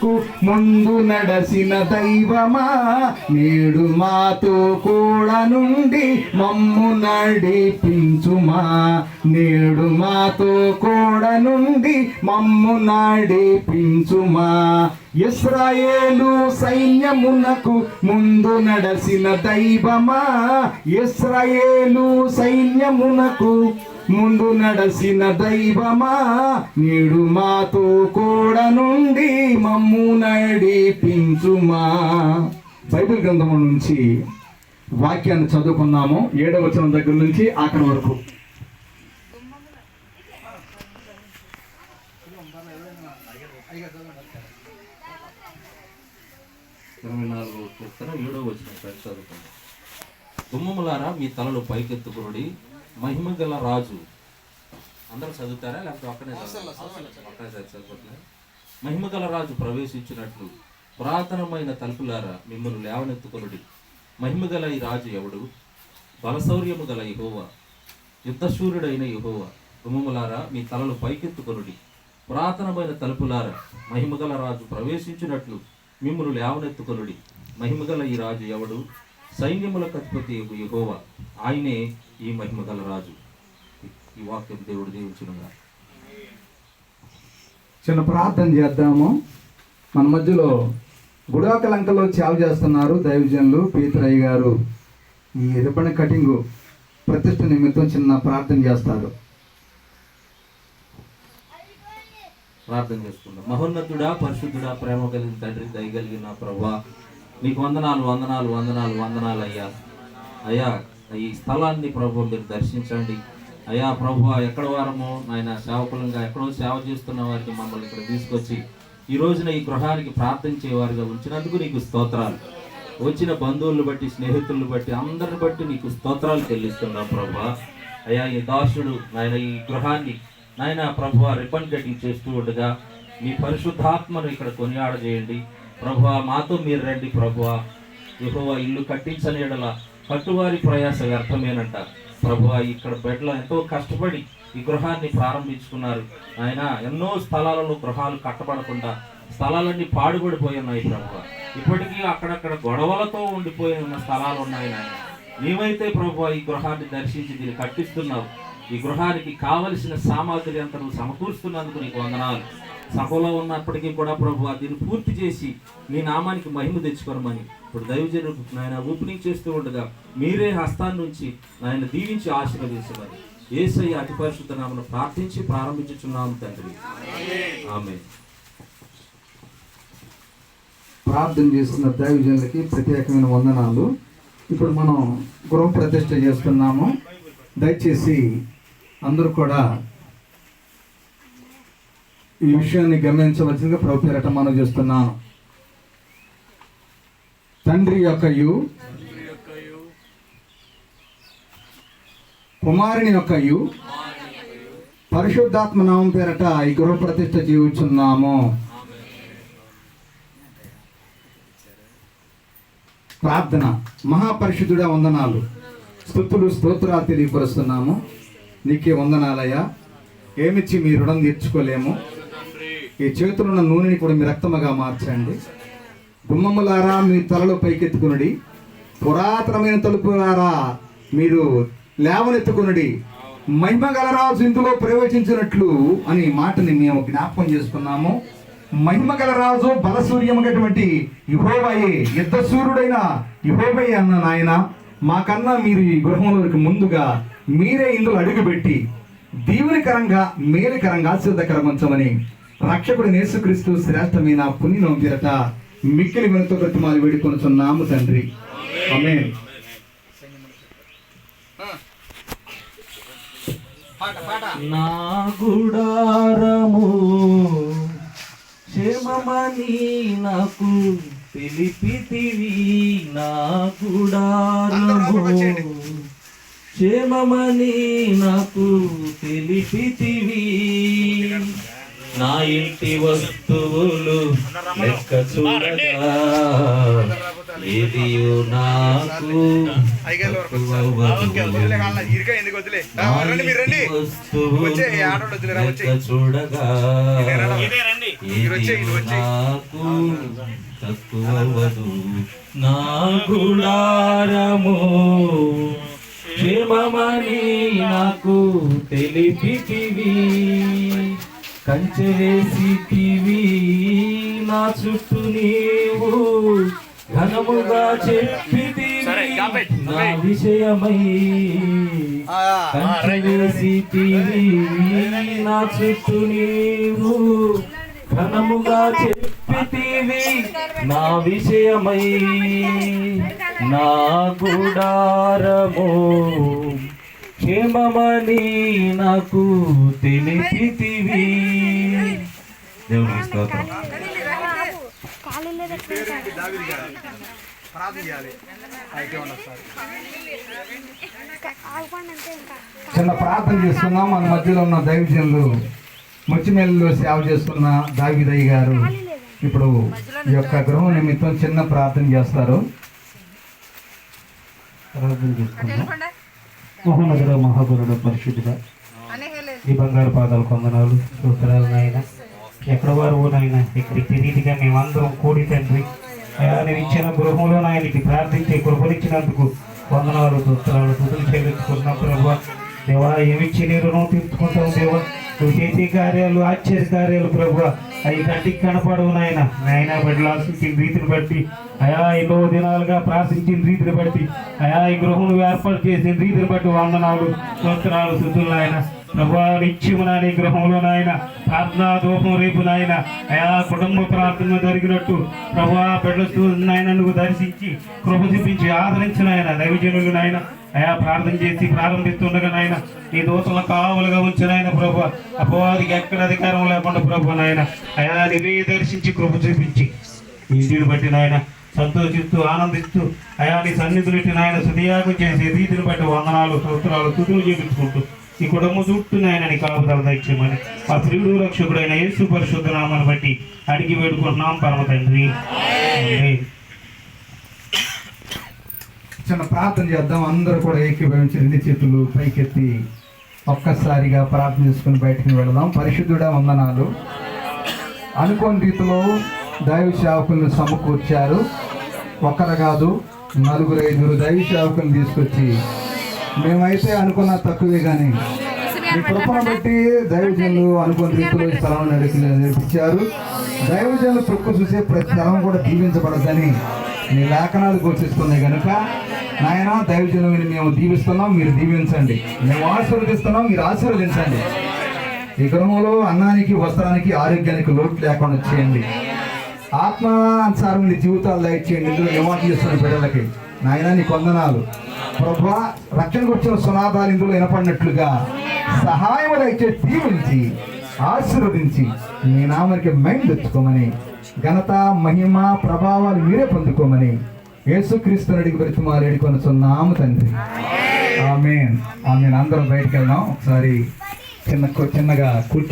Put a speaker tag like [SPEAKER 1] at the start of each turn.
[SPEAKER 1] సైన్యమునకు ముందు నడసిన దైవమా, నేడు మాతో కూడా నుండి మమ్ము నడిపించుమా, నేడు మాతో కూడా నుండి మమ్ము నడిపించుమా. ఇశ్రాయేలు సైన్యమునకు ముందు నడసిన దైవమా, ఇశ్రాయేలు సైన్యమునకు ముందు నడసిన దైవమా, నేడు మాతో కూడా నుండి మమ్ము నడిపించుమా. బైబిల్ గ్రంథము నుంచి వాక్యాన్ని చదువుకున్నాము. 7వ వచనం దగ్గర నుంచి ఆఖరి వరకు.
[SPEAKER 2] గుమ్మములారా మీ తలలు పైకెత్తుకునుడి, మహిమ గల రాజు. అందరూ చదువుతారా లేకపోతే ఒక్కనే చదువుతున్నారు? మహిమ గల రాజు ప్రవేశించినట్లు పురాతనమైన తలుపులారా మిమ్మల్ని లేవనెత్తుకునుడి. మహిమ గల ఈ రాజు ఎవడు? బలశౌర్యము గల యెహోవా, యుద్ధశూరుడైన యెహోవా. గుమ్మములారా మీ తలలు పైకెత్తుకొనుడి, పురాతనమైన తలుపులారా మహిమగల రాజు ప్రవేశించినట్లు మిమ్మల్ని లేవనెత్తుకొనుడి. మహిమగల ఈ రాజు ఎవడు? సైన్యములకు అధిపతి యెహోవా, ఆయనే ఈ మహిమగల రాజు. ఈ వాక్యం దేవుడు దీవించునుగా.
[SPEAKER 1] చిన్న ప్రార్థన చేద్దాము. మన మధ్యలో గుడాకలంకలో సేవ చేస్తున్నారు దైవజనులు పీతరయ్య గారు. ఈ రిబ్బన్ కటింగ్ ప్రతిష్ఠ నిమిత్తం చిన్న ప్రార్థన చేస్తారు.
[SPEAKER 2] ప్రార్థన చేసుకుందాం. మహోన్నతుడా, పరిశుద్ధుడా, ప్రేమ కలిగిన తండ్రి, దయగలిగిన ప్రభువా, నీకు వందనాలు వందనాలు వందనాలు వందనాలు అయ్యా. అయ్యా ఈ స్థలాన్ని ప్రభు మీరు దర్శించండి అయ్యా. ప్రభువా, ఎక్కడ వారమో నాయన సేవకులంగా ఎక్కడో సేవ చేస్తున్న వారికి మమ్మల్ని ఇక్కడ తీసుకొచ్చి ఈ రోజున ఈ గృహానికి ప్రార్థించేవారుగా ఉంచినందుకు నీకు స్తోత్రాలు. వచ్చిన బంధువులను బట్టి, స్నేహితులను బట్టి, అందరిని బట్టి నీకు స్తోత్రాలు చెల్లిస్తున్నాం ప్రభువా. అయ్యా ఈ దాసుడు నాయన ఈ గృహాన్ని నాయన ప్రభువా రిబ్బన్ కటింగ్ చేస్తూ ఉండగా మీ పరిశుద్ధాత్మను ఇక్కడ కొనియాడజేయండి ప్రభువా. మాతో మీరు రండి ప్రభువా. యెహోవా, ఇల్లు కట్టించని ఎడల కట్టువారి ప్రయాస వ్యర్థమేనంట ప్రభువా. ఇక్కడ బెడ్లో ఎంతో కష్టపడి ఈ గృహాన్ని ప్రారంభించుకున్నారు ఆయన. ఎన్నో స్థలాలలో గృహాలు కట్టబడకుండా స్థలాలన్నీ పాడుబడిపోయి ఉన్నాయి ప్రభువా. ఇప్పటికీ అక్కడక్కడ గొడవలతో ఉండిపోయి ఉన్న స్థలాలు ఉన్నాయి నాయన. నీవైతే ప్రభువా ఈ గృహాన్ని దర్శించి దీన్ని కట్టిస్తున్నావు. ఈ గృహానికి కావలసిన సామాగ్రి అంతా నువ్వు సమకూరుస్తున్నందుకు నీకు వందనాలు. సభలో ఉన్నప్పటికీ కూడా ప్రభువా దీన్ని పూర్తి చేసి నీ నామానికి మహిమ తెచ్చుకోరమని ఇప్పుడు దైవజనుడు నాయన ఓపెనింగ్ చేస్తూ ఉండగా మీరే హస్తాన్ని నుంచి నాయన దీవించి ఆశీర్వదించమని యేసయ్య అతి పరిశుద్ధ నామమున ప్రార్థించి ప్రారంభించుచున్నాము తండ్రి, ఆమేన్.
[SPEAKER 1] ప్రార్థన చేస్తున్న దైవజనులకి ప్రత్యేకమైన వందనాలు. ఇప్పుడు మనం గృహ ప్రతిష్ఠ చేస్తున్నాము. దయచేసి అందరూ కూడా ఈ విషయాన్ని గమనించవలసిందిగా ప్రభు పేరట మనం చేస్తున్నాను. తండ్రి యొక్కయు కుమారుని యొక్కయు పరిశుద్ధాత్మ నామం పేరట ఈ గృహ ప్రతిష్ఠ జీవిస్తున్నాము. ప్రార్థన. మహాపరిశుద్ధుడా వందనాలు, స్తుతులు స్తోత్రాలు తెలియపరుస్తున్నాము. నీకే వందనాలయ్యా. ఏమిచ్చి మీ రుణం తీర్చుకోలేము. ఈ చేతులున్న నూనెని కూడా మీ రక్తముగా మార్చండి. గుమ్మములారా మీ తలలో పైకెత్తుకునుడి, పురాతనమైన తలుపులారా మీరు లేవనెత్తుకునుడి, మహిమగల రాజు ఇందులో ప్రవేశించినట్లు అని మాటని మేము జ్ఞాపకం చేసుకున్నాము. మహిమగల రాజు బలసూర్యమైనటువంటి యెహోవాయే, యుద్ధశూరుడైన యెహోవాయే అన్న నాయన. మాకన్నా మీరు ఈ గృహంలోకి ముందుగా మీరే ఇందులో అడుగుపెట్టి దీవెనకరంగా మేలుకరంగా ఆశీర్వదకరంగా ఉంచమని రక్షకుడు యేసుక్రీస్తు శ్రేష్టమైన పుణ్యం పేరట మిక్కిలి వినతో ప్రతిమాలు వేడుకొనుచున్నాము తండ్రి, ఆమేన్.
[SPEAKER 2] నా గుడారము క్షేమమని నాకు తెలిపితివి, నా గుడారము క్షేమమని నాకు తెలిపితివి. నా ఇంటి వస్తువులు లెక్క చూడగా ఏదియు నాకు వస్తువు లెక్క చూడగా ఏదియు నాకు తక్కువవదు. నా గుడారము క్షేమమని నాకు తెలిపితివి, కంచె వేసితివి నా చుట్టూ, నీవు ఘనముగా చెప్పితివి నా విషయమై. కంచె వేసితివి నా చుట్టూ, నీవు ఘనముగా చెప్పితివి నా విషయమై. నా గుడారము క్షేమమని నాకు తెలిపితివి. దేవునికి స్తోత్రం.
[SPEAKER 1] చిన్న ప్రార్థన చేసుకున్నాం. మన మధ్యలో ఉన్న దైవజనులు ముచ్చిమెల్లిలో సేవ చేస్తున్న దావీదయ్య గారు ఇప్పుడు ఈ యొక్క గృహం నిమిత్తం చిన్న ప్రార్థన చేస్తారు.
[SPEAKER 3] ప్రార్థన చేసుకుందాం. మహోన్నతుడ మహాగురుడు పరిశుద్ధుడా, ఈ బంగారు పాదాలు కొందనాలు స్తోత్రాలు నాయన. ఎక్కడ వారు నాయన ఇక్కడికి రీతిగా మేమందరం కూడి తండ్రి అయా నువ్వు ఇచ్చిన గృహంలో నాయనకి ప్రార్థించే కృపనిచ్చినందుకు వందనాలు స్తోత్రాలు తుదులు చెల్లించుకున్నాం ప్రభా. దేవా ఏమిచ్చి నీ రుణం తీర్చుకుంటాం దేవా. నువ్వు చేసే కార్యాలు ఆశ్చర్య కార్యాలు ప్రభు అవి కంటికి కనపడవు నాయన. నాయన బిడ్డలు ఆశించిన రీతిని బట్టి అయా ఎన్నో దినాలుగా ప్రార్థించిన రీతిని బట్టి అయా ఈ గృహం ఏర్పాటు చేసిన రీతిని బట్టి వందనాలు స్తోత్రాలు స్తుతులు నాయన. ప్రభా నిత్యము నాయన ఈ గృహంలో నాయన ప్రార్థనా దోహం రేపు నాయన అయా కుటుంబ ప్రార్థన జరిగినట్టు ప్రభా బిడ్డలు నాయన నువ్వు దర్శించి కృప చూపించి ఆదరించిన ఆయన దైవజనులు నాయన అయా ప్రార్థన చేసి ప్రారంభిస్తుండగా నాయన నీ దోషులను కావలుగా ఉంచిన ఆయన ప్రభు. అపవాదికి ఎక్కడ అధికారం లేకుండా ప్రభు నాయన అయా నీవే దర్శించి కృప చూపించి ఇంటిని బట్టి నాయన సంతోషిస్తూ ఆనందిస్తూ అయా నీ సన్నిధులకి నాయన సుధియాగం చేసే రీతిని బట్టి వందనాలు స్తోత్రాలు స్తుతులు చూపించుకుంటూ ఈ కుటుంబం చుట్టూ నాయన నీ కాపుదల దయచేయమని మా ప్రియుడు రక్షకుడైన యేసు పరిశుద్ధ నామాన్ని బట్టి అడిగి వేడుకుంటున్నాం పరమ తండ్రి.
[SPEAKER 1] చిన్న ప్రార్థన చేద్దాం. అందరూ కూడా ఏకీభవించి 2 చేతులు పైకెత్తి ఒక్కసారిగా ప్రార్థన చేసుకుని బయటకు వెళదాం. పరిశుద్ధుడా వందనాలు. అనుకోని రీతిలో దైవ సేవకులను సమకూర్చారు. ఒకరు కాదు 4-5 దైవ సేవకులను తీసుకొచ్చి మేమైతే అనుకున్న తక్కువే కానీ మీ కృపను బట్టి దైవజనులు అనుకోని రీతిలో ఈ స్థలం నడిపించారు. దైవజనులు తొక్కు చూసే ప్రతి స్థలం కూడా దీవించబడద్దని మీ లేఖనాలు ఘోషిస్తున్నాయి కనుక నాయన దైవజనుని మేము దీవిస్తున్నాం, మీరు దీవించండి. మేము ఆశీర్వదిస్తున్నాం, మీరు ఆశీర్వదించండి. ఈ గృహంలో అన్నానికి వస్త్రానికి ఆరోగ్యానికి లోటు లేకుండా చేయండి. ఆత్మానుసారం జీవితాలు దయచేయండి. ఇందులో నివాసం చేస్తున్న బిడ్డలకి నాయన నీ వందనాలు ప్రభా. రక్షణకు వచ్చిన సునాదాలు ఇందులో వినపడినట్లుగా సహాయం దయచేసి దీవించి ఆశీర్వదించి మీ నామానికి మైండ్ తెచ్చుకోమని ఘనత మహిమ ప్రభావాలు మీరే పొందుకోమని యేసుక్రీస్తు అడిగి బ్రతిమాలు ఎడుకొనుచున్నాము తండ్రి. ఆమేన్ ఆమేన్. అందరం బయటకు వెళ్దాం. ఒకసారి చిన్నగా కూర్చో.